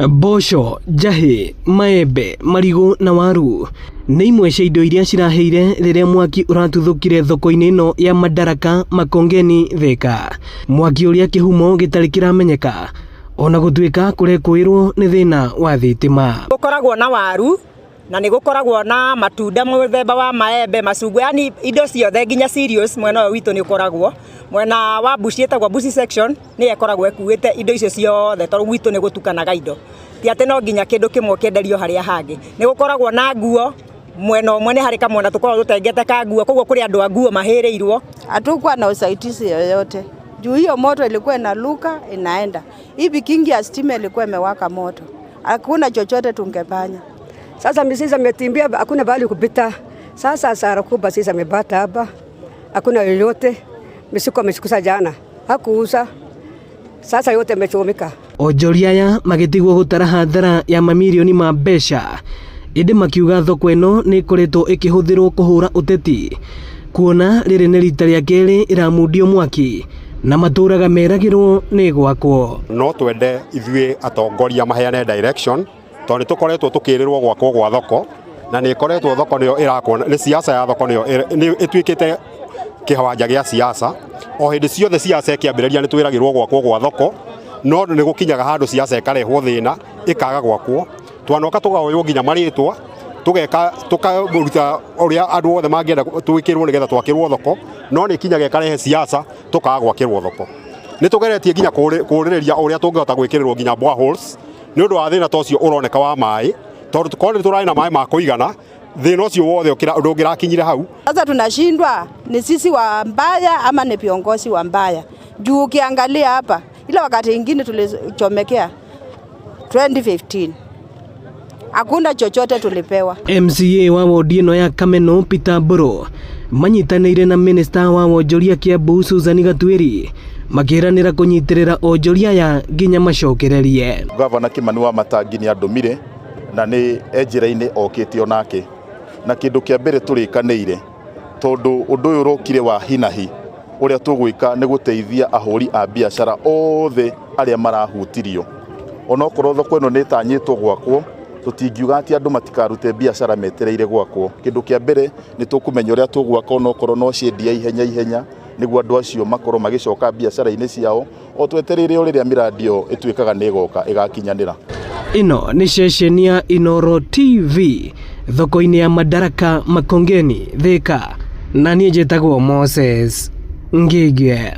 Mboco, njahĩ, maembe, marigũ na waru nĩ imwe cia indo iria ciraheire rĩrĩa mwaki ũratuthũkire thoko-inĩ ĩno ya Madaraka Makongeni Thĩka. Mwaki ũrĩa kĩhumo gĩtarĩ kĩramenyeka ona gũtuĩka kũrekũĩrwo nĩ thĩna wa thitima. Gũkoragwo na waru na nĩ gũkoragwo na matunda mũthemba wa maembe, macungwa, yani indo ciothe nginya cereals mwena ũyũ witũ nĩ ũkoragwo. Mwena wa Bushi etagwo Bushi section nĩ ĩkoragwo ĩkuĩte indo icio ciothe tondũ gwitũ nĩ gũtukanaga indo. Ti atĩ no nginya kĩndũ kĩmwe kĩenderio harĩa hangĩ. Nĩ gũkoragwo na nguo mwena ũmwe nĩ harĩ kamwena tũkoragwo tũtengete ka nguo, koguo kũrĩ andũ a nguo mahĩrĩirwo. Hatukuwa na usaidizi yoyote. Juu hiyo moto ilikuwa inaluka inaenda. Hivi kingi ya stima ilikuwa imewaka moto. Hakuna chochote tungefanya. Sasa misisa metimbia hakuna bali kupita. Sasa hasara kubwa sisi amepata hapa. Hakuna yoyote. Misiko ameshikusa jana. Hakuuza. Sasa yote imechomeka. Onjoria aya magĩtigwo gũtara hathara ya mamirioni ma mbeca. Ĩndĩ makiuga thoko ĩno nĩ ĩkoretwo ĩkĩhũthĩrwo kũhũra ũteti. Kuona rĩrĩ nĩ rita rĩa kerĩ ĩramundio mwaki na matũraga meragĩrwo nĩ gwakwo. No twende ithuĩ atongoria maheane direction tondũ tũkoretwo tũkĩrĩrwo gwakwo gwa thoko na nĩ ĩkoretwo thoko nĩyo ĩrakwo nĩ siasa ya thoko nĩyo ĩtuĩkĩte kĩhawanja gĩa siasa. O hĩndĩ ciothe siasa ĩkĩambĩrĩria nĩ twĩragĩrwo gwakwo gwa thoko, no nĩ gũkinyaga handũ siasa ĩkarehwo thĩna ĩkaga gwakwo. Twanoka tũgaoywo nginya marĩtwa tũkaruta ũrĩa andũ othe mangĩenda twĩkĩrwo nĩgetha twakĩrwo thoko, no nĩ kinyaga ĩkarehe siasa tũkaga gwakĩrwo thoko. Nĩ tũgeretie nginya kũrĩrĩria ũrĩa tũngĩhota gwĩkĩrĩrwo nginya boreholes nĩ ũndũ wa thĩna tocio ũroneka wa maĩ, tondũ tũkorwo nĩ tũrarĩ na maĩ ma kũigana, thĩna ũcio wothe ũndũ ũngĩrakinyire hau. Sasa tunashindwa ni sisi wa mbaya ama ni viongozi wa mbaya. Juu ukiangalia hapa ile wakati ingine tulichomekea 2015 hakuna chochote tulipewa. MCA wa wodi ĩno ya Kameno Peter Boro manyitanĩire na minister wa wonjoria Kiambu Susan Gatuĩri makĩranĩra kũnyitĩrĩra onjoria ya nginya macokererie. Gavana Kimani wa Matangi nĩ andũmire na nĩ njĩra-inĩ okĩte onake na kĩndũ kĩa mbere tũrĩkanĩire tondũ ũndũ ũyũ ũrokire wa hinahi ũrĩa tũgwĩka nĩ gũteithia ahũri a biacara othe arĩa marahutirio. Onokorwo thoko ĩno nĩ ĩtanyĩtwo gwakwo, tũtingiuga atĩ andũ matikarute biacara metereire gwakwo. Kĩndũ kĩa mbere nĩ tũkũmenya ũrĩa tũgwaka onokorwo no ciendia ihenya nĩguo andũ acio makorwo magĩcoka biacara-inĩ ciao o twetereire rĩrĩa miradi ĩyo ĩtuĩkaga nĩ ĩgoka ĩgakinyanĩra. Ĩno nĩ ceceni ya Inoro TV thoko-inĩ ya Madaraka Makongeni Thĩka, na niĩ njĩtagwo Moses Ngigĩ.